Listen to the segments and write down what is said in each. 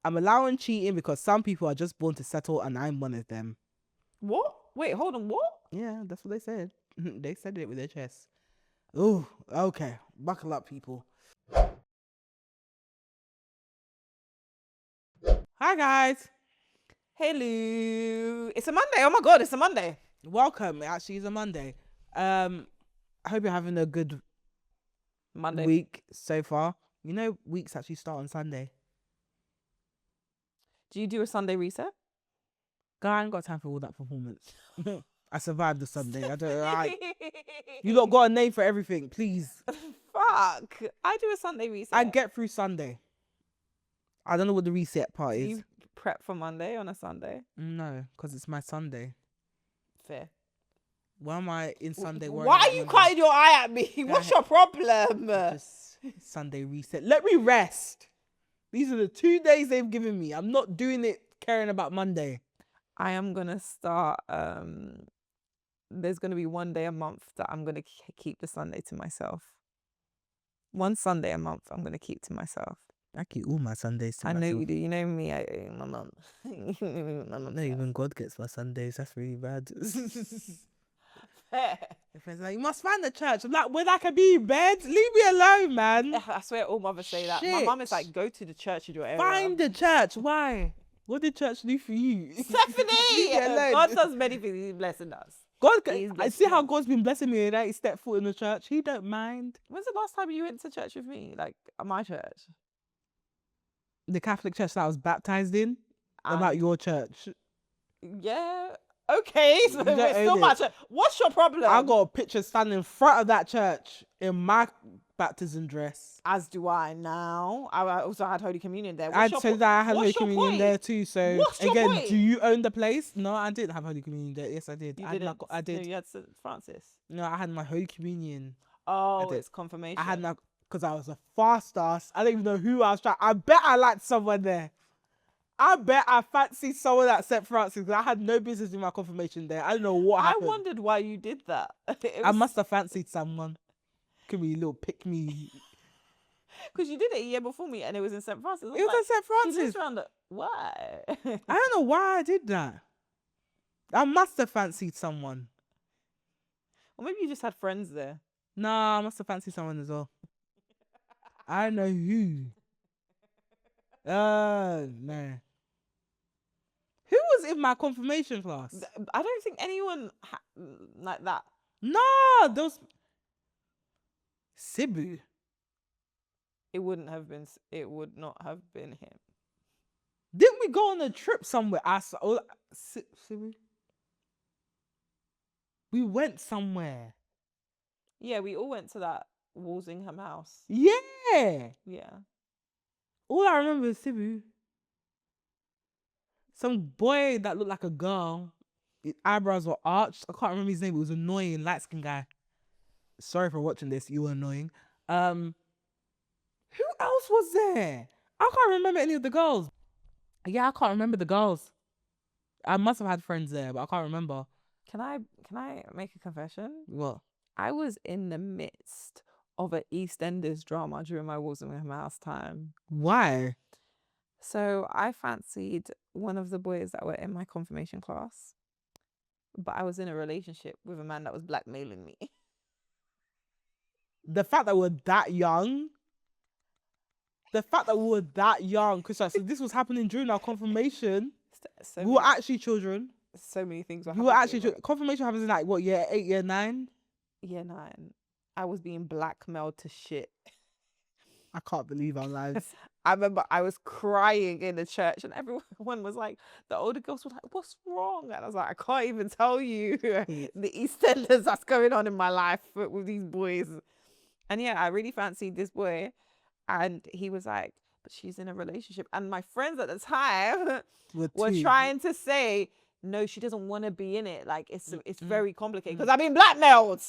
I'm allowing cheating because some people are just born to settle, and I'm one of them. What? Wait, hold on. What? Yeah, that's what they said. They said it with their chest. Oh, okay. Buckle up, people. Hi, guys. Hello. It's a Monday. Oh my God, it's a Monday. Welcome. It actually is a Monday. I hope you're having a good Monday. week so far. You know, weeks actually start on Sunday. Do you do a Sunday reset? Guy, I ain't got time for all that performance. I survived the Sunday. I don't. You lot got a name for everything, please. Fuck. I do a Sunday reset. I get through Sunday. I don't know what the reset part is. You prep for Monday on a Sunday? No, because it's my Sunday. Fair. Why am I in Sunday? Why are you cutting your eye at me? What's your problem? Just Sunday reset. Let me rest. These are the 2 days they've given me. I'm not doing it caring about Monday. I am going to start, there's going to be one day a month that I'm going to keep the Sunday to myself. One Sunday a month I'm going to keep to myself. I keep all my Sundays to myself. I know you do. You know me. My mum. No, even God gets my Sundays. That's really bad. The friends are like, you must find the church. I'm like, where I can be in bed? Leave me alone, man. I swear all mothers say that. My mum is like, go to the church in your area. Find the church. Why? What did church do for you? Stephanie! God does many things. He's blessing us. I see how God's been blessing me, and I step foot in the church. He don't mind. When's the last time you went to church with me? Like, at my church? The Catholic church that I was baptized in. About your church. Yeah. Okay, so it's still my church. What's your problem? I got a picture standing in front of that church in my baptism dress. As do I now. I also had Holy Communion there. I said that I had Holy Communion there too. So what's your again, point? do you own the place? No, I didn't have Holy Communion there. Yes, I did. You I didn't. I did. No, you had St. Francis. No, I had my Holy Communion. Oh, it's confirmation. I had my, because I was a fast ass. I don't even know who I was trying. I bet I liked someone there. I bet I fancied someone at St. Francis because I had no business in my confirmation there. I don't know what happened. I wondered why you did that. I must have fancied someone. Could be a little pick me. Because you did it a year before me and it was in St. Francis. It was in St. Francis. She lives around why? I don't know why I did that. I must have fancied someone. Or maybe you just had friends there. Nah, I must have fancied someone as well. I don't know who. No. Who was in my confirmation class? I don't think anyone like that. No, those Sibu. It would not have been him. Didn't we go on a trip somewhere? Sibu. We went somewhere. Yeah, we all went to that Walsingham house. Yeah. Yeah. All I remember is Sibu. Some boy that looked like a girl. His eyebrows were arched. I can't remember his name. It was an annoying light-skinned guy. Sorry for watching this. You were annoying. Who else was there? I can't remember any of the girls. Yeah, I can't remember the girls. I must have had friends there, but I can't remember. Can I make a confession? What? I was in the midst of an EastEnders drama during my Walsingham house time. Why? So I fancied one of the boys that were in my confirmation class, but I was in a relationship with a man that was blackmailing me. The fact that we're that young. Because so this was happening during our confirmation. We were actually children. So many things were happening. We were actually children. Confirmation happens in like what, year 8, year 9? Year 9. I was being blackmailed to shit. I can't believe our lives. I remember I was crying in the church and everyone was like, the older girls were like, what's wrong? And I was like, I can't even tell you the EastEnders that's going on in my life with these boys. And yeah, I really fancied this boy. And he was like, but she's in a relationship. And my friends at the time were trying to say, no, she doesn't want to be in it. Like, it's very complicated because I've been blackmailed.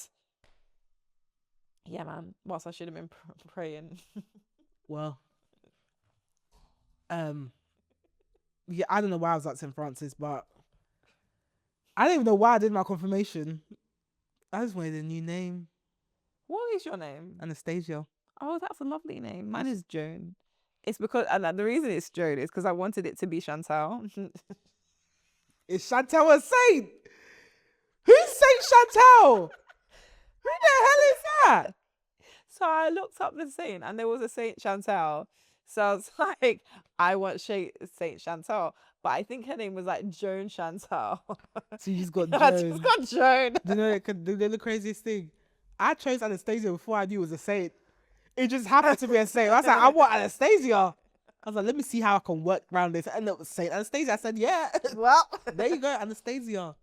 Yeah, man. Whilst I should have been praying. Well, yeah, I don't know why I was at St. Francis, but I don't even know why I did my confirmation. I just wanted a new name. What is your name? Anastasia. Oh, that's a lovely name. Mine is Joan. It's because, and the reason it's Joan is because I wanted it to be Chantal. Is Chantal a saint? Who's Saint Chantal? Who the hell is that? So I looked up the saint and there was a Saint Chantal. So I was like, I want Saint Chantal. But I think her name was like Joan Chantal. So you just got I Joan. just got Joan. Do you know the craziest thing? I chose Anastasia before I knew it was a saint. It just happened to be a saint. I was like, I want Anastasia. I was like, let me see how I can work around this. And it was Saint Anastasia. I said, yeah. Well, There you go, Anastasia.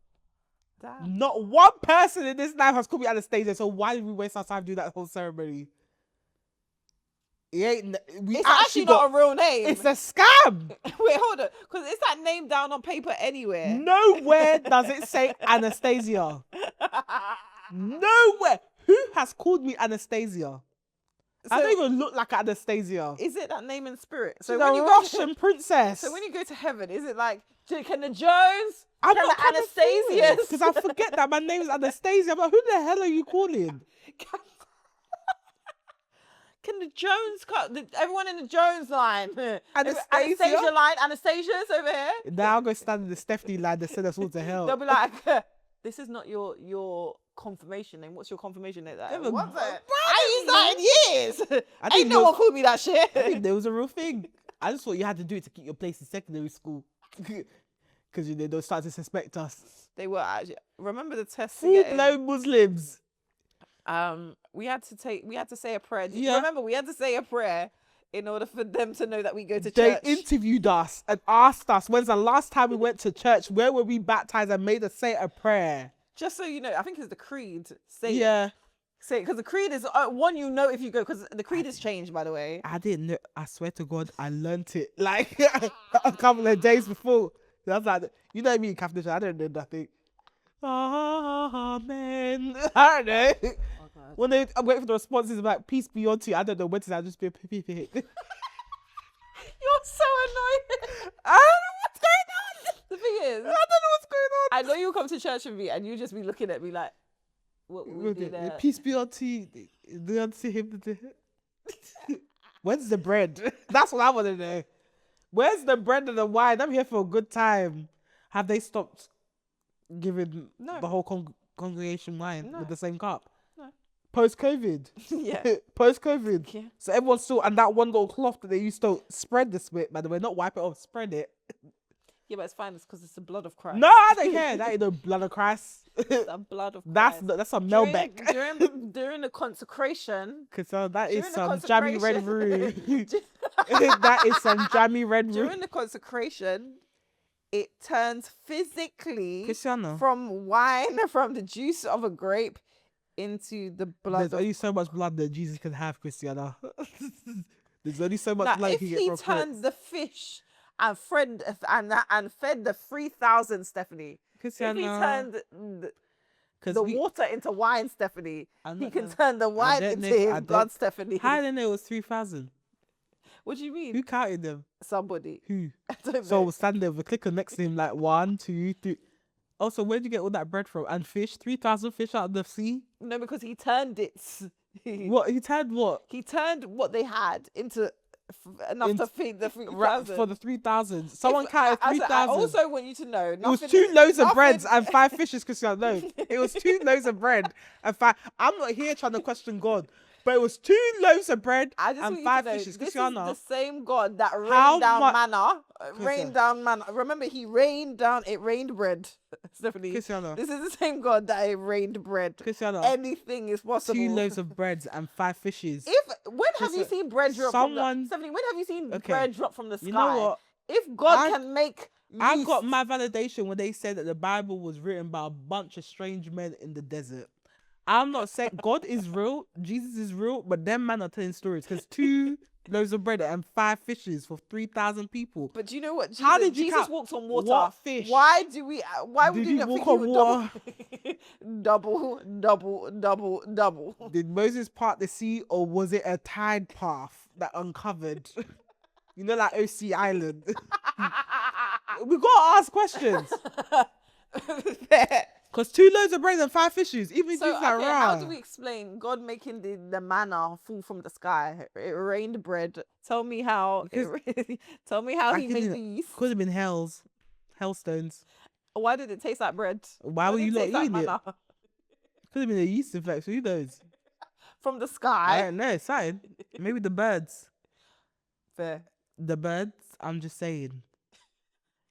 damn. Not one person in this life has called me Anastasia. So why did we waste our time doing that whole ceremony? It ain't. It's actually not a real name. It's a scam. Wait, hold on. Because is that name down on paper anywhere? Nowhere does it say Anastasia. Nowhere. Who has called me Anastasia? I don't even look like Anastasia. Is it that name in spirit? So when you Russian princess. So when you go to heaven, is it like, can the Jones? I'm can not the Anastasias? because I forget that my name is Anastasia. I'm like, who the hell are you calling? Can the Jones cut? Everyone in the Jones line. Anastasia line. Anastasia's over here. Now I'll go stand in the Stephanie line that send us all to hell. They'll be like, this is not your confirmation name. What's your confirmation name? Like, what's it? I used that in years. Ain't no one called me that shit. I think there was a real thing. I just thought you had to do it to keep your place in secondary school. Because they'll start to suspect us. They were actually. Remember the test? Full-blown Muslims. We had to say a prayer. Yeah. Remember, we had to say a prayer in order for them to know that we go to They church. interviewed us and asked us, when's the last time we went to church? Where were we baptized? And made us say a prayer. Just so you know, I think it's the creed. Say Yeah. Say because the creed is one you know if you go, because the creed has changed, by the way. I didn't know. I swear to God, I learnt it like a couple of days before. I was like, you know me in Catholic, I don't know nothing. Amen. I don't know. Oh, When I'm waiting for the responses about peace be unto you, I don't know when to. I just be You're so annoying. I don't know what's going on. The thing is, I don't know what's going on. I know you'll come to church with me and you just be looking at me like, what we do there? Peace be unto you. Do unto him. Where's the bread? That's what I want to know. Where's the bread and the wine? I'm here for a good time. Have they stopped giving the whole congregation wine with the same cup? No. Post-COVID. Yeah. Post-COVID. Yeah. So everyone's still, and that one little cloth that they used to spread this with, by the way, not wipe it off, spread it. Yeah, but it's fine. It's because it's the blood of Christ. No, I don't care. That ain't the blood of Christ. The blood of Christ. That's a Melbeck. During the consecration. Cause that is During the some jammy red consecration- roux. That is some jammy red roux. During the consecration, it turns physically Cristiano, from wine, from the juice of a grape, into the blood. there's only so much blood that Jesus can have, Cristiano. There's only so much Now, blood if he can he get from turns the fish and fed the 3,000, Stephanie. Cristiano. If he turned the water into wine, Stephanie, he can turn the wine into his blood, Stephanie. How did they know it was 3,000? What do you mean? Who counted them? Somebody. Who? I don't So know. we'll stand there with a clicker next to him, like 1, 2, 3. Also, where'd you get all that bread from? And fish? 3,000 fish out of the sea? No, because he turned it. What? He turned what? He turned what they had into enough to feed the 3,000. For the 3,000. Someone counted I 3,000. also want you to know, It was 2 loaves of bread and 5 fishes, Cristiano. No, it was 2 loaves of bread and 5. I'm not here trying to question God, but it was 2 loaves of bread I just and want you 5 to know, fishes, this Cristiano. is the same God that How rained down mu- manna. Cristiano. Rained down manna. Remember, he rained down. It rained bread. Stephanie. Cristiano. This is the same God that it rained bread. Cristiano. Anything is possible. 2 loaves of bread and 5 fishes. When have you seen bread drop from the, Stephanie, when have you seen bread drop from the sky? You know what? If God can make I yeast- got my validation when they said that the Bible was written by a bunch of strange men in the desert. I'm not saying God is real, Jesus is real, but them men are telling stories because 2 loaves of bread and 5 fishes for 3,000 people. But do you know what? Jesus, How did you Jesus count? walks on water? What fish? Why do we? Why would Did you he not walk think he on would water? double? Did Moses part the sea or was it a tide path that uncovered? You know, like OC Island. We gotta ask questions. Cause 2 loaves of bread and 5 fishes. Even So, Jesus like okay, how raw. do we explain God making the manna fall from the sky? It rained bread. Tell me how. Tell me how he made the yeast. Could have been hellstones. Why did it taste like bread? Why were did you it not taste like eating it? manna? Could have been a yeast infection. Who knows? From the I sky. don't know. Something. Maybe the birds. Fair. The birds. I'm just saying.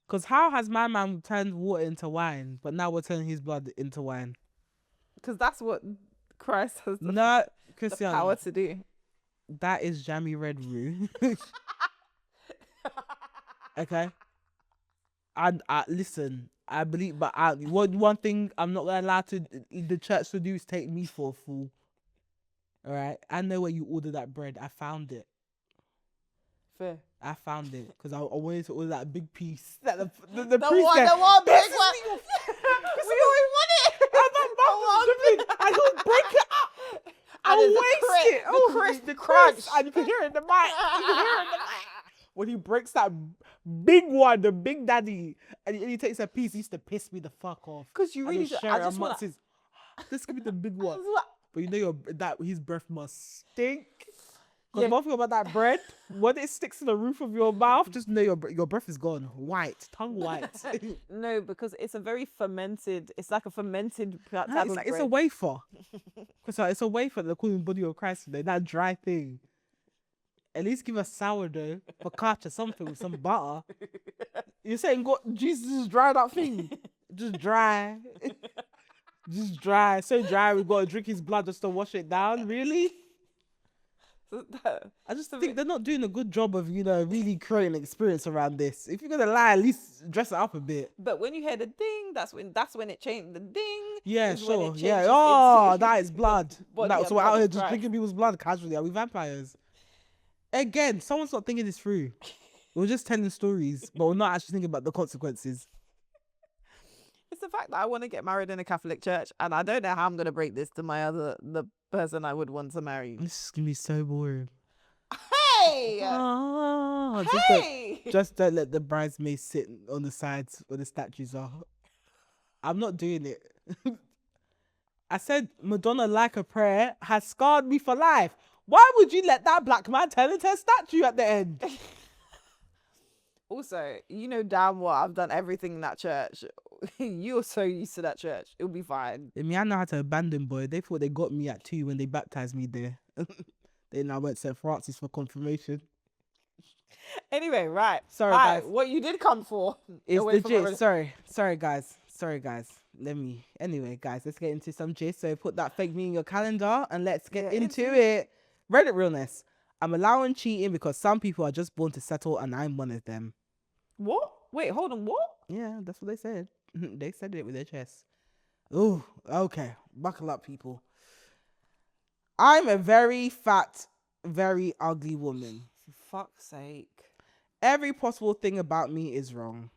Cause how has my man turned water into wine, but now we're turning his blood into wine? Because that's what Christ has No, the Christian. power to do. That is jammy red roux. Okay. I listen. I believe, but one thing I'm not gonna allow to the church to do is take me for a fool. All right. I know where you order that bread. I found it. Fair. I found it because I wanted to order that big piece. That the priest one, said, the one big one. We always want it. And he'll break it up. And I'll there's waste it. The crisp, the crunch. And you can hear it in the mic. You can hear it in the mic. When he breaks that big one, the big daddy, and he takes a piece, he used to piss me the fuck off. Because you And really he'll should. share I it just amongst want his. Just give me the big one. But you know that his breath must stink. Because Yeah. one thing about that bread, when it sticks to the roof of your mouth, just know your breath is gone. White, tongue white. No, because it's a very fermented. It's like a fermented type of bread. It's a wafer. It's a wafer. They're calling body of Christ today. That dry thing. At least give us sourdough, focaccia, something with some butter. You're saying God, Jesus is dry that thing. Just dry. Just dry. So dry we gotta drink his blood just to wash it down. Really? I just think they're not doing a good job of, really creating an experience around this. If you're gonna lie, at least dress it up a bit. But when you hear the ding, that's when it changed. The ding. Yeah, is when it sure. changes Yeah. Oh, into that is blood. body and So we're out blood here of just Christ. drinking people's blood casually. Are we vampires? Again, someone's not thinking this through. We're just telling stories, but we're not actually thinking about the consequences. It's the fact that I want to get married in a Catholic church, and I don't know how I'm gonna break this to the person I would want to marry. This is gonna be so boring. Hey, Oh, hey! just don't let the bridesmaids sit on the sides where the statues are. I'm not doing it. I said Madonna Like a Prayer has scarred me for life. Why would you let that black man turn into a statue at the end? Also, you know damn well I've done everything in that church. You're so used to that church. It'll be fine. I mean, I know how to abandon, boy. They thought they got me at 2 when they baptized me there. Then I went to St. Francis for confirmation. Anyway, right. Sorry, Right, guys. what you did come for. It's away the from gist. Sorry, guys. Anyway, guys, let's get into some gist. So put that fake me in your calendar and let's get into it. Reddit realness. I'm allowing cheating because some people are just born to settle and I'm one of them. What? Wait, hold on. What? Yeah, that's what they said. They said it with their chest. Oh, okay. Buckle up, people. I'm a very fat, very ugly woman. For fuck's sake. Every possible thing about me is wrong.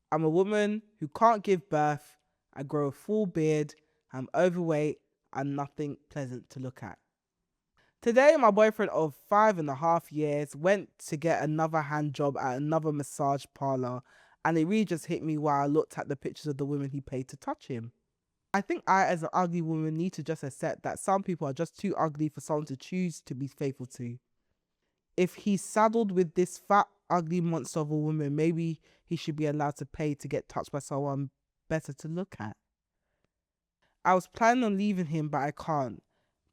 I'm a woman who can't give birth. I grow a full beard. I'm overweight and nothing pleasant to look at. Today, my boyfriend of 5.5 years went to get another hand job at another massage parlor, and it really just hit me while I looked at the pictures of the women he paid to touch him. I think I, as an ugly woman, need to just accept that some people are just too ugly for someone to choose to be faithful to. If he's saddled with this fat, ugly monster of a woman, maybe he should be allowed to pay to get touched by someone better to look at. I was planning on leaving him, but I can't.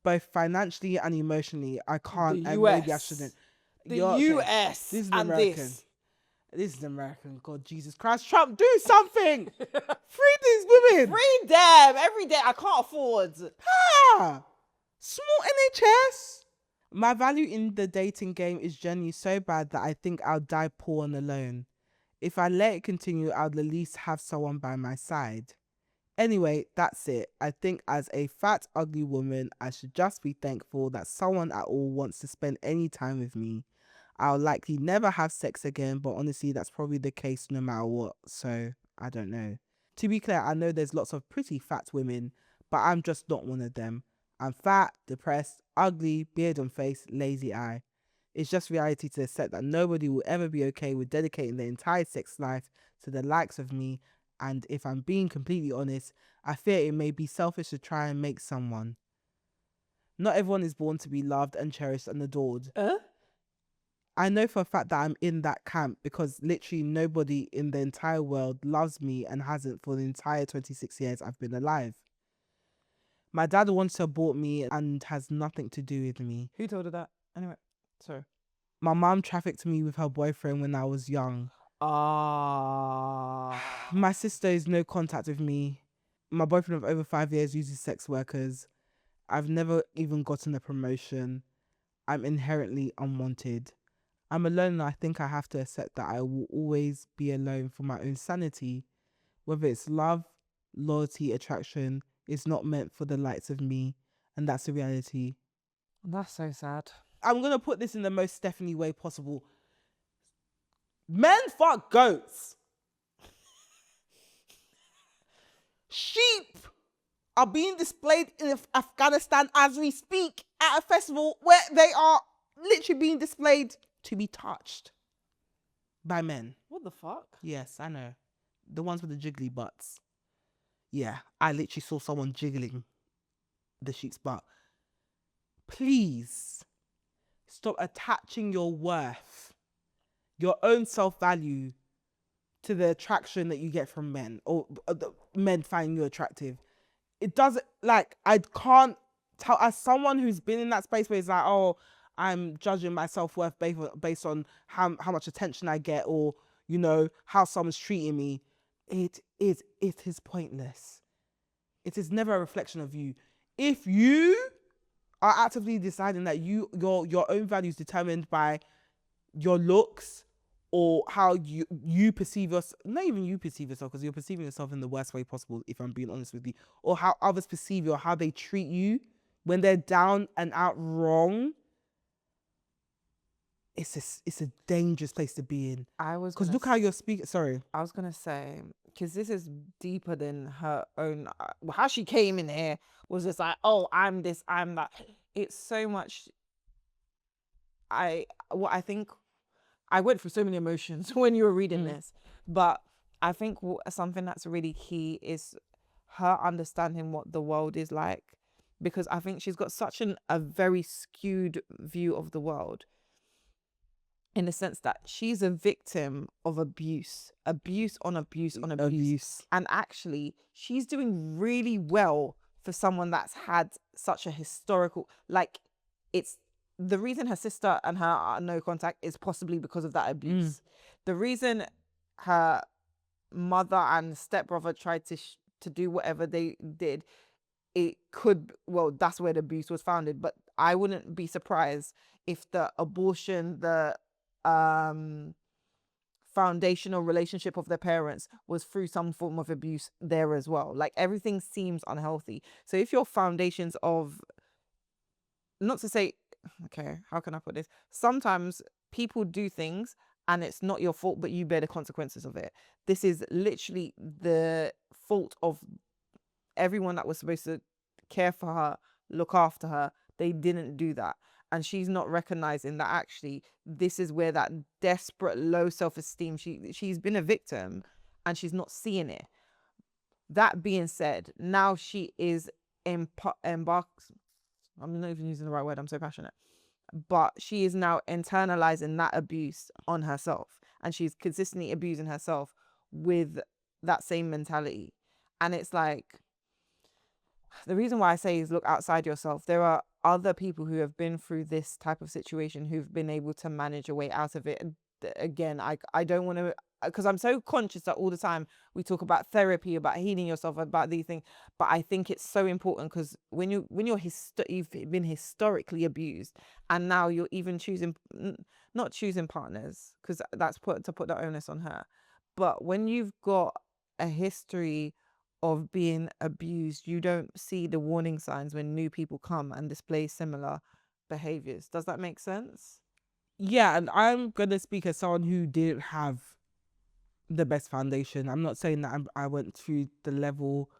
Both financially and emotionally, I can't, and maybe I shouldn't. The US This is and American. This is American. God, Jesus Christ. Trump, do something. Free these women. Free them every day. I can't afford. Ah, small NHS. My value in the dating game is generally so bad that I think I'll die poor and alone. If I let it continue, I'll at least have someone by my side. Anyway, that's it. I think as a fat, ugly woman, I should just be thankful that someone at all wants to spend any time with me. I'll likely never have sex again, but honestly, that's probably the case no matter what, so I don't know. To be clear, I know there's lots of pretty fat women, but I'm just not one of them. I'm fat, depressed, ugly, beard on face, lazy eye. It's just reality to accept that nobody will ever be okay with dedicating their entire sex life to the likes of me, And if I'm being completely honest, I fear it may be selfish to try and make someone. Not everyone is born to be loved and cherished and adored. I know for a fact that I'm in that camp because literally nobody in the entire world loves me and hasn't for the entire 26 years I've been alive. My dad wants to abort me and has nothing to do with me. Who told her that? Anyway, sorry. My mum trafficked me with her boyfriend when I was young. Ah. My sister is no contact with me. My boyfriend of over 5 years uses sex workers. I've never even gotten a promotion. I'm inherently unwanted. I'm alone and I think I have to accept that I will always be alone for my own sanity. Whether it's love, loyalty, attraction, it's not meant for the likes of me. And that's the reality. That's so sad. I'm going to put this in the most Stephanie way possible. Men fuck goats. Sheep are being displayed in Afghanistan as we speak at a festival where they are literally being displayed to be touched by men. What the fuck? Yes, I know. The ones with the jiggly butts. Yeah, I literally saw someone jiggling the sheep's butt. Please stop attaching your worth, your own self-value to the attraction that you get from men or men finding you attractive. It doesn't, like, I can't tell, as someone who's been in that space where it's like, oh, I'm judging my self-worth based on how much attention I get or, you know, how someone's treating me. It is pointless. It is never a reflection of you. If you are actively deciding that your own value is determined by your looks or how you perceive yourself, not even you perceive yourself, because you're perceiving yourself in the worst way possible, if I'm being honest with you, or how others perceive you or how they treat you when they're down and out wrong, it's a dangerous place to be in. Because look how you're speaking. Sorry. I was gonna say, because this is deeper than her own. How she came in here was just like, oh, I'm this, I'm that. It's so much. I think I went through so many emotions when you were reading this, but I think something that's really key is her understanding what the world is like, because I think she's got such a very skewed view of the world, in the sense that she's a victim of abuse on abuse. And actually, she's doing really well for someone that's had such a historical, like, it's the reason her sister and her are no contact is possibly because of that abuse. The reason her mother and stepbrother tried to do whatever they did, it could, well, that's where the abuse was founded. But I wouldn't be surprised if the abortion, the foundational relationship of their parents was through some form of abuse there as well. Like, everything seems unhealthy. So if your foundations of, not to say, okay, how can I put this? Sometimes people do things and it's not your fault, but you bear the consequences of it. This is literally the fault of everyone that was supposed to care for her, look after her. They didn't do that. And she's not recognizing that actually this is where that desperate low self-esteem, she's been a victim and she's not seeing it. That being said, now she is embarked. I'm not even using the right word, I'm so passionate. But she is now internalizing that abuse on herself. And she's consistently abusing herself with that same mentality. And it's like, the reason why I say is look outside yourself. There are other people who have been through this type of situation who've been able to manage a way out of it. And again, I don't want to, because I'm so conscious that all the time we talk about therapy, about healing yourself, about these things. But I think it's so important, because when you've been historically abused, and now you're even not choosing partners, because that's to put the onus on her. But when you've got a history of being abused, you don't see the warning signs when new people come and display similar behaviors. Does that make sense? Yeah, and I'm gonna speak as someone who didn't have the best foundation. I'm not saying that I went through the level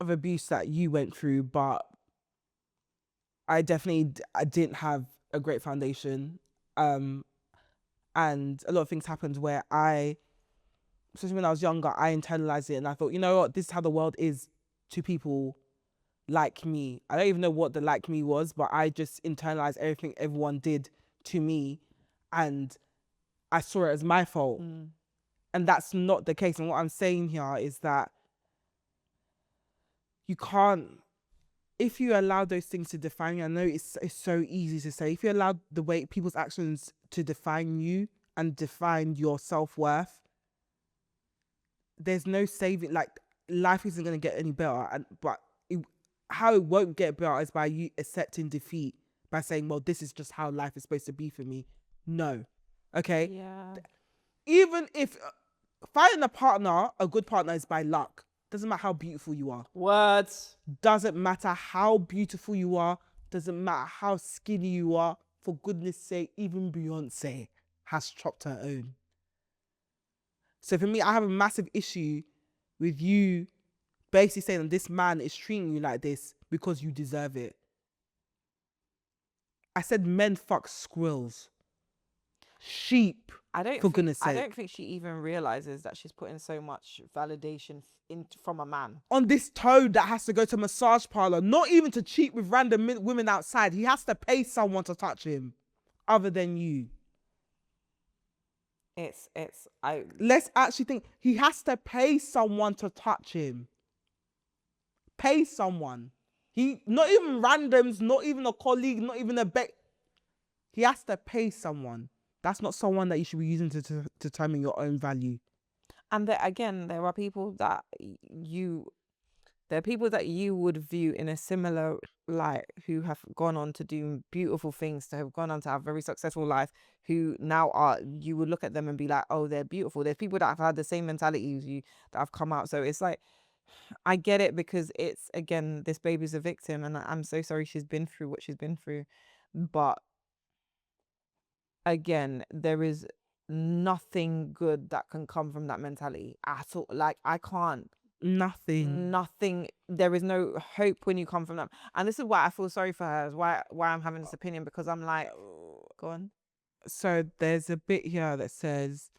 of abuse that you went through, but I didn't have a great foundation. And a lot of things happened where I especially when I was younger, I internalized it and I thought, you know what, this is how the world is to people like me. I don't even know what the like me was, but I just internalized everything everyone did to me and I saw it as my fault. And that's not the case. And what I'm saying here is that you can't, if you allow those things to define you, I know it's so easy to say, if you allow the way people's actions to define you and define your self-worth, there's no saving, like life isn't going to get any better. But how it won't get better is by you accepting defeat, by saying, well, this is just how life is supposed to be for me. No. Okay? Yeah. Even if finding a good partner is by luck. Doesn't matter how beautiful you are. Words. Doesn't matter how beautiful you are. Doesn't matter how skinny you are. For goodness sake, even Beyonce has chopped her own. So for me, I have a massive issue with you basically saying that this man is treating you like this because you deserve it. I said men fuck squirrels. Sheep. I don't For goodness sake. I don't think she even realizes that she's putting so much validation from a man. On this toad that has to go to a massage parlor, not even to cheat with random women outside. He has to pay someone to touch him other than you. Let's actually think. He has to pay someone to touch him. Pay someone. Not even randoms, not even a colleague, not even a he has to pay someone. That's not someone that you should be using to determine your own value. And there are people that you would view in a similar light who have gone on to do beautiful things, to have gone on to have a very successful life, who now you would look at them and be like, oh, they're beautiful. There's people that have had the same mentality as you that have come out. So it's like, I get it, because it's, again, this baby's a victim and I'm so sorry she's been through what she's been through. But again, there is nothing good that can come from that mentality at all. Like, I can't. Nothing. There is no hope when you come from that. And this is why I feel sorry for her, why I'm having this opinion, because I'm like, go on. So there's a bit here that says,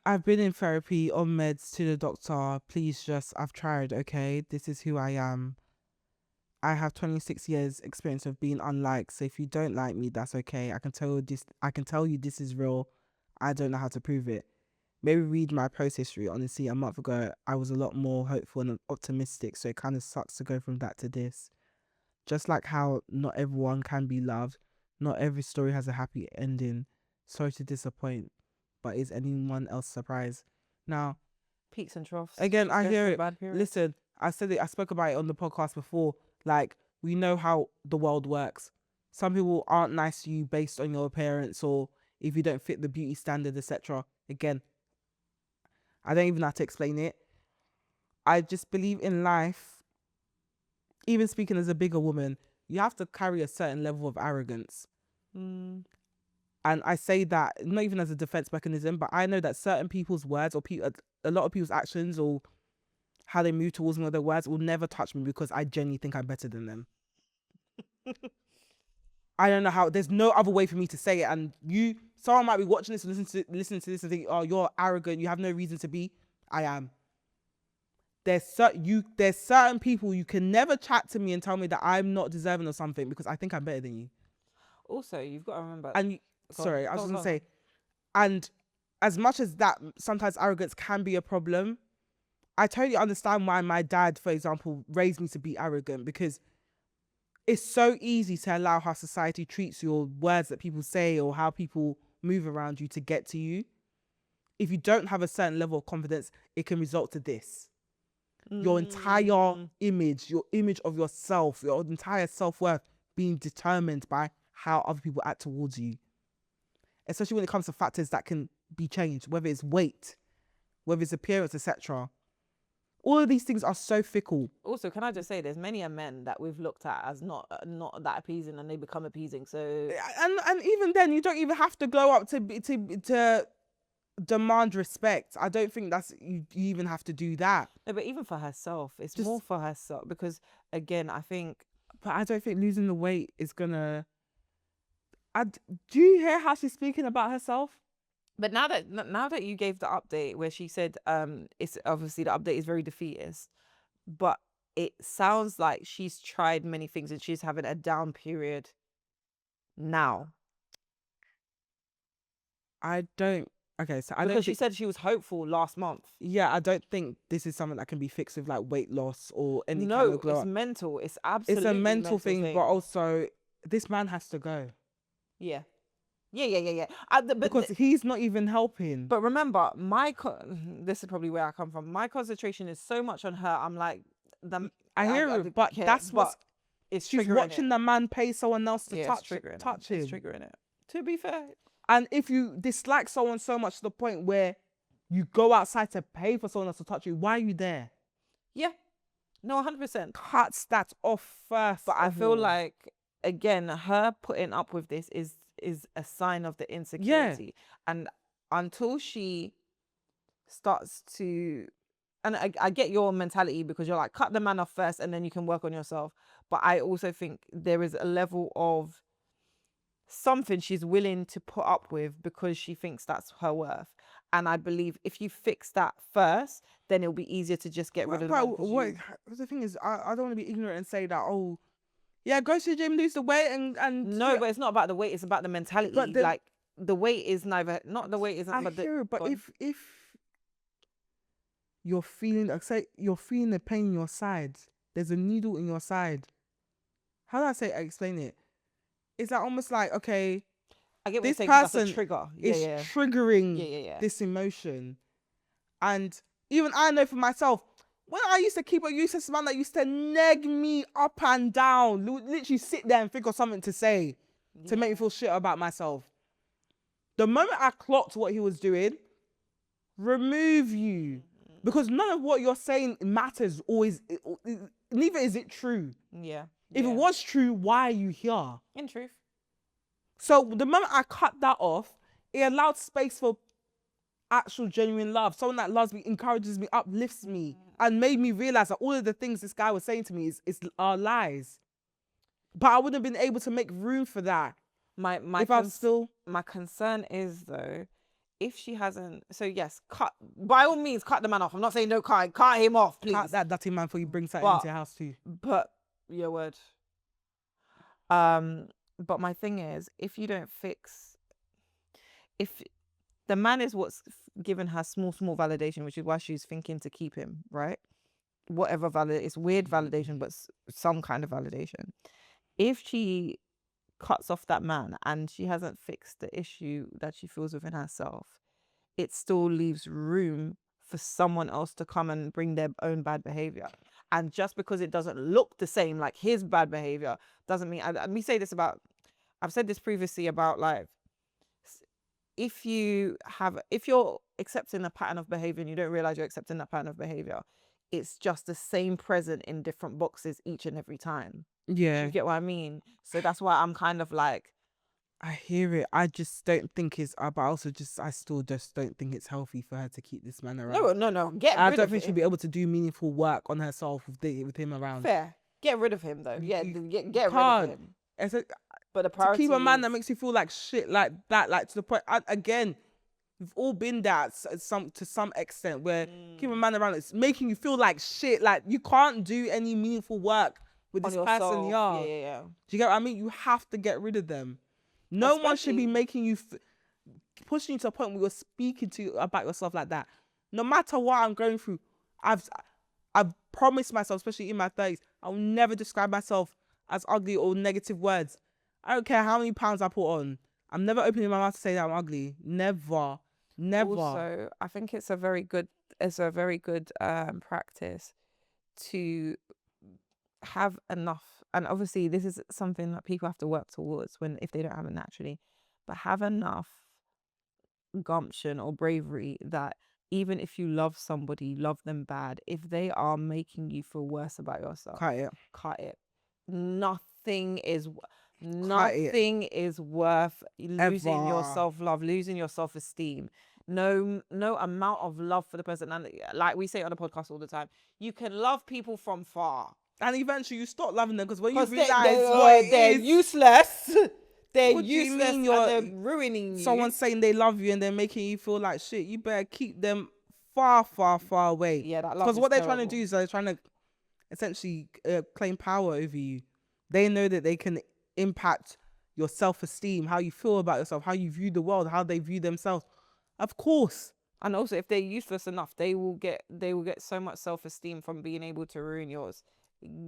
I've been in therapy, on meds, to the doctor. Please just, I've tried, okay? This is who I am. I have 26 years experience of being unliked. So if you don't like me, that's okay. I can tell you this is real. I don't know how to prove it. Maybe read my post history. Honestly, a month ago, I was a lot more hopeful and optimistic. So it kind of sucks to go from that to this. Just like how not everyone can be loved. Not every story has a happy ending. Sorry to disappoint. But is anyone else surprised? Now, peaks and troughs. Again, I hear it. Listen, I said it. I spoke about it on the podcast before. Like, we know how the world works. Some people aren't nice to you based on your appearance, or if you don't fit the beauty standard, etc. Again, I don't even have to explain it. I just believe in life, even speaking as a bigger woman, you have to carry a certain level of arrogance. And I say that not even as a defense mechanism, but I know that certain people's words or a lot of people's actions or how they move towards me or their words will never touch me because I genuinely think I'm better than them. I don't know how, there's no other way for me to say it. And someone might be watching this and listening to this and think, oh, you're arrogant, you have no reason to be. I am. There's certain people you can never chat to me and tell me that I'm not deserving of something because I think I'm better than you. Also, you've got to remember. And I was going to say, and as much as that, sometimes arrogance can be a problem, I totally understand why my dad, for example, raised me to be arrogant, because it's so easy to allow how society treats you or words that people say or how people move around you to get to you. If you don't have a certain level of confidence, it can result to this. Your entire image, your image of yourself, your entire self-worth being determined by how other people act towards you. Especially when it comes to factors that can be changed, whether it's weight, whether it's appearance, etc. All of these things are so fickle. Also, can I just say, there's many men that we've looked at as not that appeasing, and they become appeasing. So and even then, you don't even have to glow up to demand respect. I don't think you even have to do that. No, but even for herself, it's just more for herself, because again, I don't think losing the weight is gonna. Do you hear how she's speaking about herself? But now that you gave the update where she said it's obviously the update is very defeatist, but it sounds like she's tried many things and she's having a down period now. I don't. Okay, so I don't Because she think. said she was hopeful last month. Yeah, I don't think this is something that can be fixed with like weight loss or any kind No, of glow it's up. mental. It's It's absolutely a mental thing, but thing. also this man has to go Yeah. Yeah. because he's not even helping. But remember, this is probably where I come from. My concentration is so much on her. I'm like, I hear it, but that's what it's she's triggering watching it. the man pay someone else to touch him. It's triggering it. To be fair. And if you dislike someone so much to the point where you go outside to pay for someone else to touch you, why are you there? Yeah. No, 100%. Cuts that off first. But I feel like, again, her putting up with this is a sign of the insecurity. And until she starts to, and I get your mentality because you're like, cut the man off first and then you can work on yourself. But I also think there is a level of something she's willing to put up with because she thinks that's her worth. And I believe if you fix that first, then it'll be easier to just get rid of the man. The thing is, I don't want to be ignorant and say that, oh, yeah, go to the gym, lose the weight, and no, but it's not about the weight; it's about the mentality. But like the weight is not the weight isn't. I hear it, but if you're feeling, say you're feeling the pain in your side, there's a needle in your side. How do I explain it? It's like almost like, okay, I get what this you're saying, person that's a trigger. is triggering this emotion, and even I know for myself. When I used to keep a useless man that used to neg me up and down, literally sit there and think of something to say to make me feel shit about myself. The moment I clocked what he was doing, remove you. Because none of what you're saying matters always. Neither is it true. Yeah. If it was true, why are you here? In truth. So the moment I cut that off, it allowed space for actual genuine love. Someone that loves me, encourages me, uplifts me, and made me realize that all of the things this guy was saying to me are lies. But I wouldn't have been able to make room for that. My concern is though, if she hasn't, so yes, by all means cut the man off. I'm not saying no, cut him off, please. Cut that dirty man before you bring something into your house too. But your word. But my thing is, if you don't fix, if the man is what's given her small validation, which is why she's thinking to keep him, right? Whatever it's weird validation, but some kind of validation. If she cuts off that man and she hasn't fixed the issue that she feels within herself, it still leaves room for someone else to come and bring their own bad behavior. And just because it doesn't look the same like his bad behavior doesn't mean, I've said this previously about like, if you're accepting a pattern of behavior and you don't realize you're accepting that pattern of behavior, it's just the same present in different boxes each and every time. Yeah. You get what I mean? So that's why I'm kind of like, I hear it. I just don't think it's, but also I still just don't think it's healthy for her to keep this man around. No. I don't think she'll be able to do meaningful work on herself with him around. Fair. Get rid of him though. Yeah, get rid of him. But the priority to keep a man that makes you feel like shit like that, like to the point. Again, we've all been there to some extent where keep a man around it's making you feel like shit. Like you can't do any meaningful work with this person. Yeah. Do you get what I mean? You have to get rid of them. No one should be making you pushing you to a point where you're speaking to you about yourself like that. No matter what I'm going through, I've promised myself, especially in my 30s, I'll never describe myself as ugly or negative words. I don't care how many pounds I put on. I'm never opening my mouth to say that I'm ugly. Never. Also, I think it's a very good practice to have enough. And obviously, this is something that people have to work towards if they don't have it naturally. But have enough gumption or bravery that even if you love somebody, love them bad, if they are making you feel worse about yourself, cut it. Nothing is worth losing your self-love, losing your self-esteem. No amount of love for the person. And like we say on the podcast all the time, you can love people from far. And eventually you stop loving them because when you realize they're useless, they're What do you useless mean and they're ruining you? someone's saying they love you and they're making you feel like shit, you better keep them far, far, far away. Yeah, that love Because is what they're trying to terrible. do is they're trying to essentially claim power over you. They know that they can impact your self-esteem, how you feel about yourself, how you view the world, how they view themselves. Of course. And also, if they're useless enough, they will get so much self-esteem from being able to ruin yours.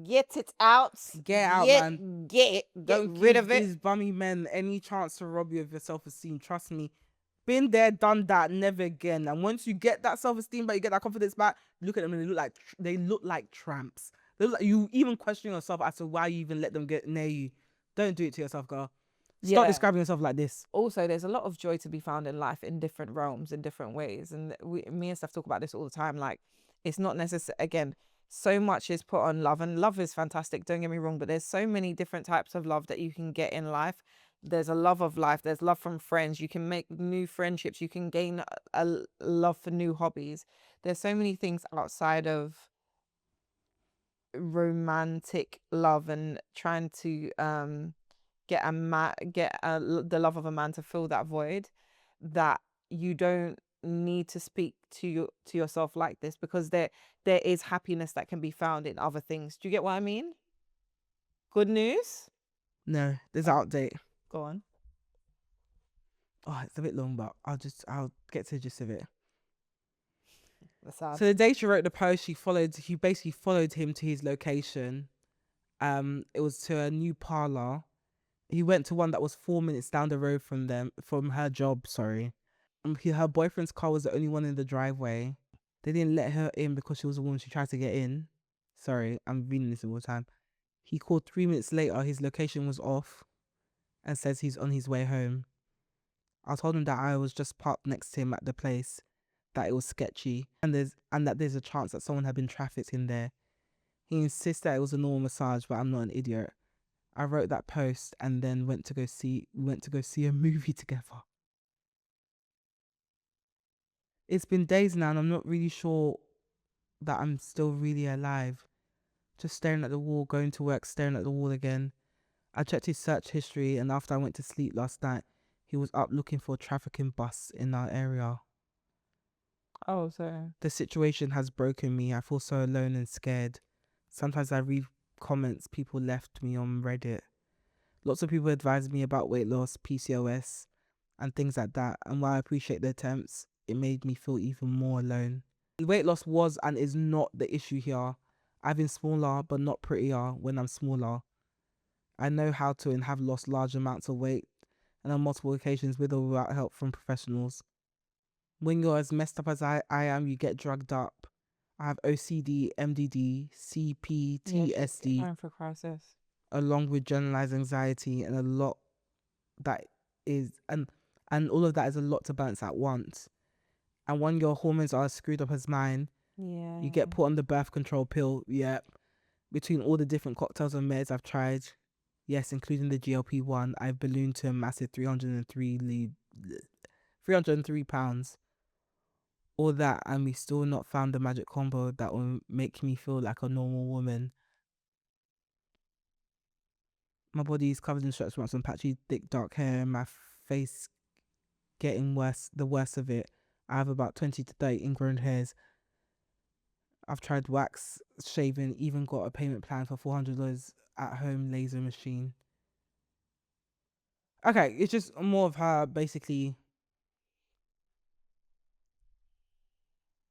Get it out. Get out, man. Get it. Get Don't rid give of it. these bummy men any chance to rob you of your self-esteem. Trust me. Been there, done that, never again. And once you get that self-esteem back, you get that confidence back, look at them and they look like tramps. They look like, you even question yourself as to why you even let them get near you. Don't do it to yourself, girl. Stop describing yourself like this. Also, there's a lot of joy to be found in life in different realms, in different ways. And me and Steph talk about this all the time. Like, it's not necessary, again, so much is put on love, and love is fantastic. Don't get me wrong, but there's so many different types of love that you can get in life. There's a love of life. There's love from friends. You can make new friendships. You can gain a love for new hobbies. There's so many things outside of romantic love and trying to get the love of a man to fill that void, that you don't need to speak to yourself like this, because there is happiness that can be found in other things. Do you get what I mean? Good news. No, there's an update. Go on. Oh, it's a bit long, but I'll get to the gist of it. That's sad. So the day she wrote the post, he basically followed him to his location. It was to a new parlor. He went to one that was 4 minutes down the road from her job, sorry. Her boyfriend's car was the only one in the driveway. They didn't let her in because she was a woman. She tried to get in. Sorry, I'm reading this all the time. He called 3 minutes later. His location was off and says he's on his way home. I told him that I was just parked next to him at the place, that it was sketchy, and that there's a chance that someone had been trafficked in there. He insists that it was a normal massage, but I'm not an idiot. I wrote that post and then went to go see a movie together. It's been days now and I'm not really sure that I'm still really alive. Just staring at the wall, going to work, staring at the wall again. I checked his search history and after I went to sleep last night, he was up looking for a trafficking bus in our area. Oh, so The situation has broken me. I feel so alone and scared. Sometimes I read comments people left me on Reddit. Lots of people advise me about weight loss, PCOS, and things like that. And while I appreciate the attempts, it made me feel even more alone. Weight loss was and is not the issue here. I've been smaller but not prettier when I'm smaller. I know how to and have lost large amounts of weight and on multiple occasions with or without help from professionals. When you're as messed up as I am, you get drugged up. I have OCD, MDD, CPTSD, going for a crisis. along with generalized anxiety and a lot that is and all of that is a lot to balance at once. And when your hormones are as screwed up as mine, you get put on the birth control pill. Yep. Between all the different cocktails and meds I've tried, yes, including the GLP-1, I've ballooned to a massive 303 pounds. All that, and we still not found the magic combo that will make me feel like a normal woman. My body is covered in stretch marks and patchy, thick, dark hair, and my face getting worse, the worst of it. I have about 20 to 30 ingrown hairs. I've tried wax, shaving, even got a payment plan for $400 at home laser machine. Okay, it's just more of her basically.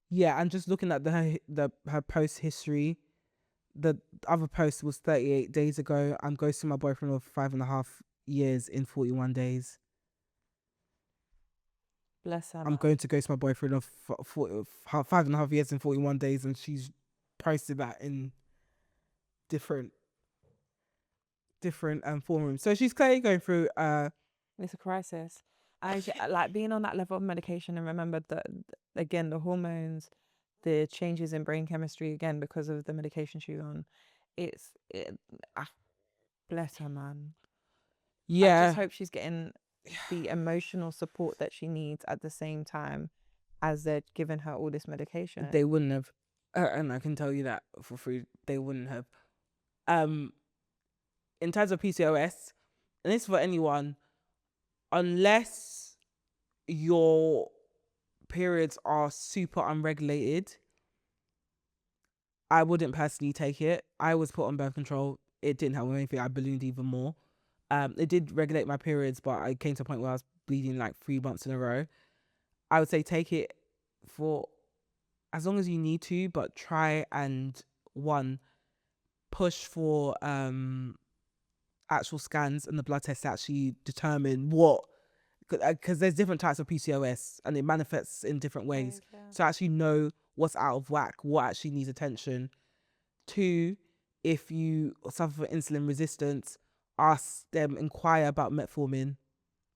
Yeah, and just looking at her post history. The other post was 38 days ago. I'm ghosting my boyfriend of 5.5 years in 41 days. Bless her. I'm going to ghost my boyfriend of 5.5 years in 41 days, and she's posted that in different forums. So she's clearly going through It's a crisis. Like being on that level of medication, and remember that again, the hormones, the changes in brain chemistry again because of the medication she's on. Bless her, man. I just hope she's getting the emotional support that she needs at the same time as they're giving her all this medication. They wouldn't have, and I can tell you that for free, they wouldn't have. In terms of PCOS, and this is for anyone, unless your periods are super unregulated, I wouldn't personally take it. I was put on birth control. It didn't help with anything. I ballooned even more. It did regulate my periods, but I came to a point where I was bleeding like 3 months in a row. I would say take it for as long as you need to, but try and one push for actual scans and the blood tests to actually determine what, because there's different types of PCOS and it manifests in different ways. So actually know what's out of whack, what actually needs attention. Two, if you suffer from insulin resistance, ask them, inquire about metformin.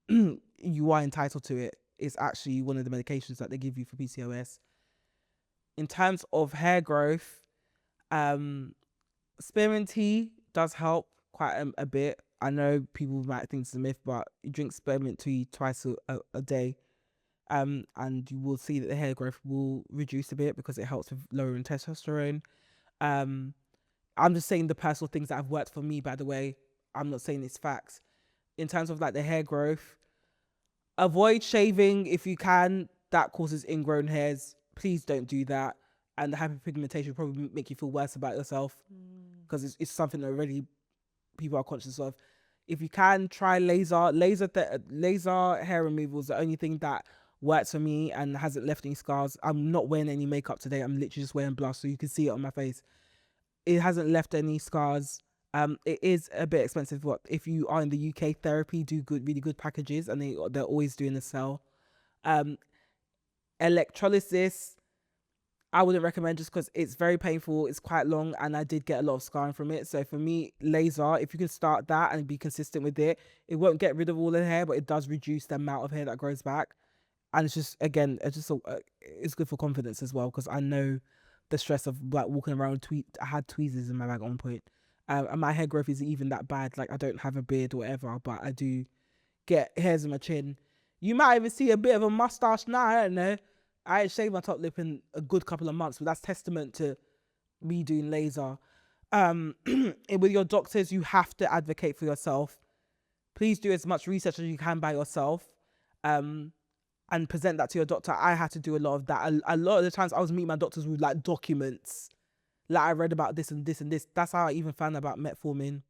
You are entitled to it. It's actually one of the medications that they give you for PCOS. In terms of hair growth, spearmint tea does help quite a bit. I know people might think it's a myth, but you drink spearmint tea twice a day, and you will see that the hair growth will reduce a bit because it helps with lowering testosterone. I'm just saying the personal things that have worked for me, by the way. I'm not saying it's facts. In terms of like the hair growth, avoid shaving if you can. That causes ingrown hairs. Please don't do that. And the hyperpigmentation will probably make you feel worse about yourself because it's something that already people are conscious of. If you can, try laser hair removal is the only thing that works for me and hasn't left any scars. I'm not wearing any makeup today. I'm literally just wearing blush, so you can see it on my face. It hasn't left any scars. It is a bit expensive, but if you are in the UK, therapy do really good packages, and they're always doing a sale. Electrolysis, I wouldn't recommend just because it's very painful. It's quite long, and I did get a lot of scarring from it. So for me, laser, if you can start that and be consistent with it, it won't get rid of all the hair, but it does reduce the amount of hair that grows back. And it's just, again, it's good for confidence as well, because I know the stress of like walking around. I had tweezers in my bag at one point, and my hair growth isn't even that bad. Like I don't have a beard or whatever, but I do get hairs in my chin. You might even see a bit of a mustache now. I don't know. I ain't shaved my top lip in a good couple of months, but that's testament to me doing laser. With your doctors, you have to advocate for yourself. Please do as much research as you can by yourself, and present that to your doctor. I had to do a lot of that. A lot of the times I was meeting my doctors with like documents, like I read about this and this and this. That's how I even found out about metformin.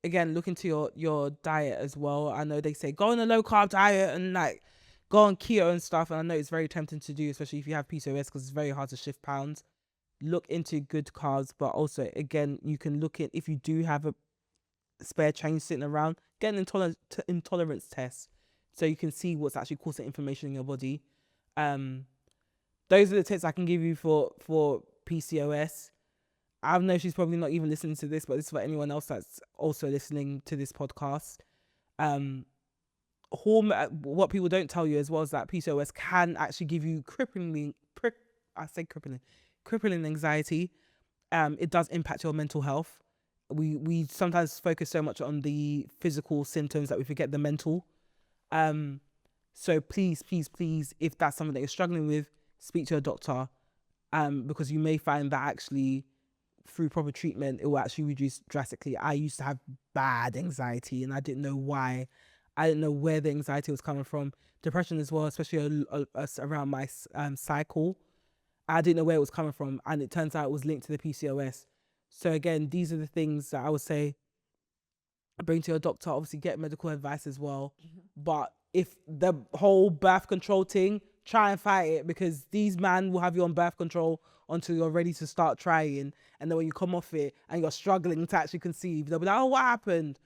Again, look into your diet as well. I know they say go on a low carb diet and like go on keto and stuff, and I know it's very tempting to do, especially if you have PCOS, because it's very hard to shift pounds. Look into good carbs, but also again, you can look at, if you do have a spare change sitting around, get an intolerance test so you can see what's actually causing inflammation in your body. Those are the tips I can give you for PCOS. I know she's probably not even listening to this, but this is for anyone else that's also listening to this podcast. What people don't tell you as well is that PCOS can actually give you crippling anxiety. It does impact your mental health. We sometimes focus so much on the physical symptoms that we forget the mental. So please, if that's something that you're struggling with, speak to a doctor, because you may find that actually through proper treatment, it will actually reduce drastically. I used to have bad anxiety and I didn't know why. I didn't know where the anxiety was coming from. Depression as well, especially around my cycle. I didn't know where it was coming from, and it turns out it was linked to the PCOS. So again, these are the things that I would say bring to your doctor. Obviously get medical advice as well. But if the whole birth control thing, try and fight it, because these men will have you on birth control until you're ready to start trying. And then when you come off it and you're struggling to actually conceive, they'll be like, oh, what happened?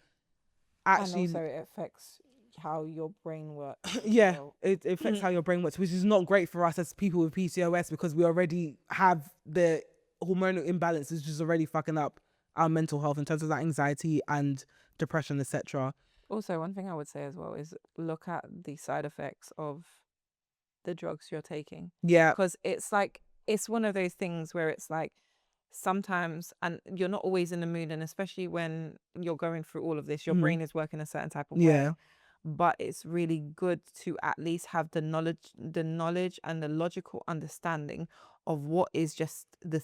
Actually, and also it affects how your brain works. yeah, well. it affects how your brain works, which is not great for us as people with PCOS, because we already have the hormonal imbalances just already fucking up our mental health in terms of that anxiety and depression, etc. Also, one thing I would say as well is look at the side effects of the drugs you're taking. Yeah. Because it's one of those things where it's like sometimes, and you're not always in the mood, and especially when you're going through all of this, your brain is working a certain type of way. But it's really good to at least have the knowledge and the logical understanding of what is just the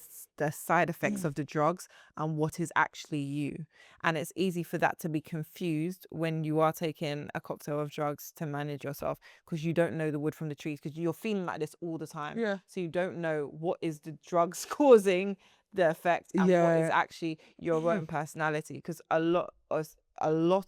side effects of the drugs and what is actually you. And it's easy for that to be confused when you are taking a cocktail of drugs to manage yourself, because you don't know the wood from the trees, because you're feeling like this all the time. Yeah. So you don't know what is the drugs causing the effect and what is actually your own personality, because a lot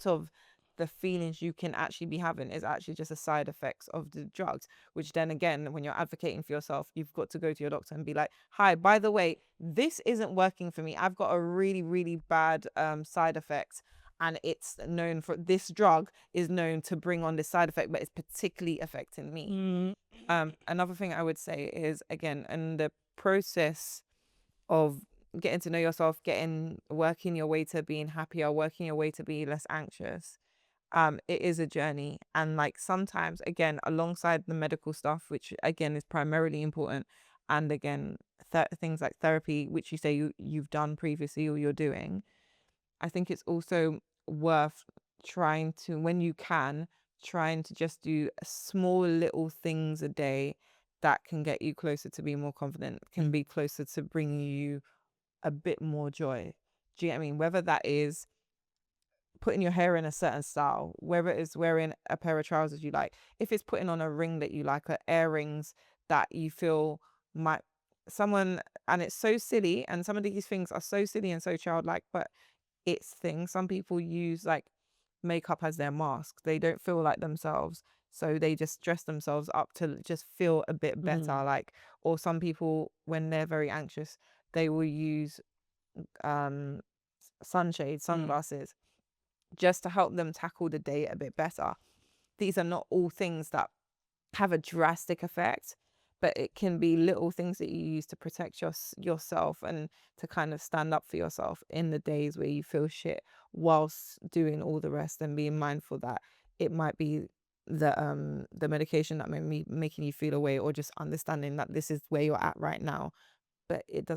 of the feelings you can actually be having is actually just a side effects of the drugs, which then again, when you're advocating for yourself, you've got to go to your doctor and be like, hi, by the way, this isn't working for me. I've got a really, really bad side effect, and it's known for, this drug is known to bring on this side effect, but it's particularly affecting me. Another thing I would say is, again, in the process of getting to know yourself, working your way to being happier, working your way to be less anxious, it is a journey. And like sometimes, again, alongside the medical stuff, which again is primarily important, and again things like therapy, which you say you've done previously or you're doing, I think it's also worth trying to, when you can, trying to just do small little things a day that can get you closer to being more confident, can be closer to bringing you a bit more joy. Do you get what I mean? Whether that is putting your hair in a certain style, whether it's wearing a pair of trousers you like, if it's putting on a ring that you like, or earrings that you feel might someone, and it's so silly, and some of these things are so silly and so childlike, but it's things. Some people use like makeup as their mask. They don't feel like themselves, so they just dress themselves up to just feel a bit better. Like, or some people, when they're very anxious, they will use sunshades, sunglasses, just to help them tackle the day a bit better. These are not all things that have a drastic effect, but it can be little things that you use to protect yourself and to kind of stand up for yourself in the days where you feel shit, whilst doing all the rest, and being mindful that it might be the medication that may be making you feel away, or just understanding that this is where you're at right now, but it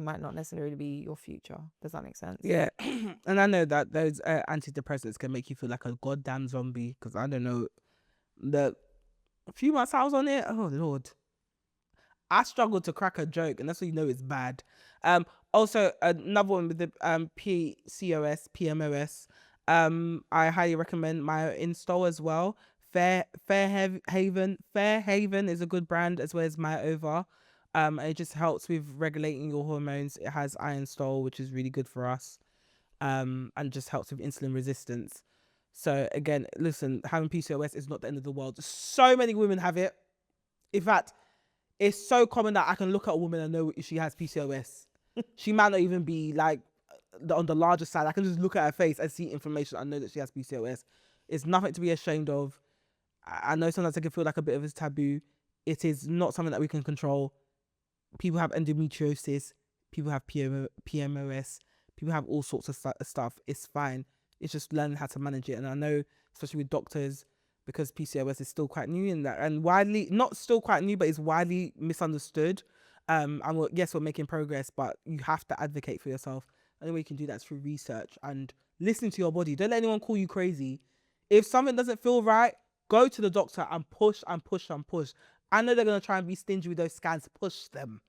might not necessarily be your future. Does that make sense? Yeah. And I know that those antidepressants can make you feel like a goddamn zombie, because I don't know, the few months I was on it, oh Lord, I struggled to crack a joke, and that's when you know it's bad. Also another one with the PMOS. I highly recommend my install as well. Fairhaven is a good brand, as well as my over. It just helps with regulating your hormones. It has ironstall, which is really good for us. And just helps with insulin resistance. So again, listen, having PCOS is not the end of the world. So many women have it. In fact, it's so common that I can look at a woman and know if she has PCOS. She might not even be like on the larger side. I can just look at her face and see information. I know that she has PCOS. It's nothing to be ashamed of. I know sometimes it can feel like a bit of a taboo. It is not something that we can control. People have endometriosis. People have PMOS. People have all sorts of stuff. It's fine. It's just learning how to manage it. And I know, especially with doctors, because PCOS is still quite new and widely, not still quite new, but it's widely misunderstood. And yes, we're making progress, but you have to advocate for yourself. The only way you can do that is through research and listening to your body. Don't let anyone call you crazy. If something doesn't feel right, go to the doctor and push and push and push. I know they're going to try and be stingy with those scans. Push them.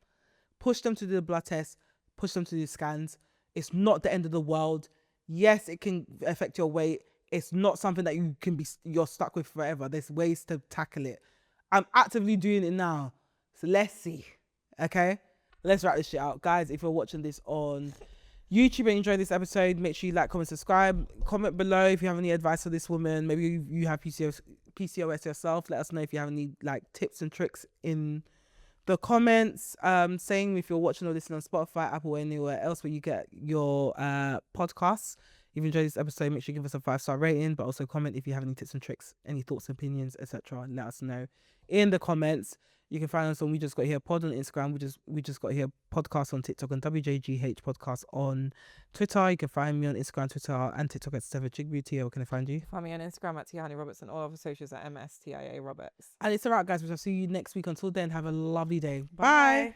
Push them to do the blood test. Push them to do scans. It's not the end of the world. Yes, it can affect your weight. It's not something that you're stuck with forever. There's ways to tackle it. I'm actively doing it now. So let's see. Okay? Let's wrap this shit out. Guys, if you're watching this on YouTube and enjoy this episode, make sure you like, comment, subscribe. Comment below if you have any advice for this woman. Maybe you have PCOS yourself. Let us know if you have any like tips and tricks in the comments. Saying if you're watching or listening on Spotify, Apple, or anywhere else where you get your podcasts. If you enjoyed this episode, make sure you give us a 5-star rating, but also comment if you have any tips and tricks, any thoughts, opinions, etc. Let us know in the comments. You can find us on We Just Got Here Pod on Instagram. We just Got Here Podcast on TikTok, and WJGH Podcast on Twitter. You can find me on Instagram, Twitter, and TikTok at Steph Beauty. Where can I find you? Find me on Instagram at Tiani Roberts, and all other socials at MSTIA Roberts. And it's alright, guys. We shall see you next week. Until then, have a lovely day. Bye.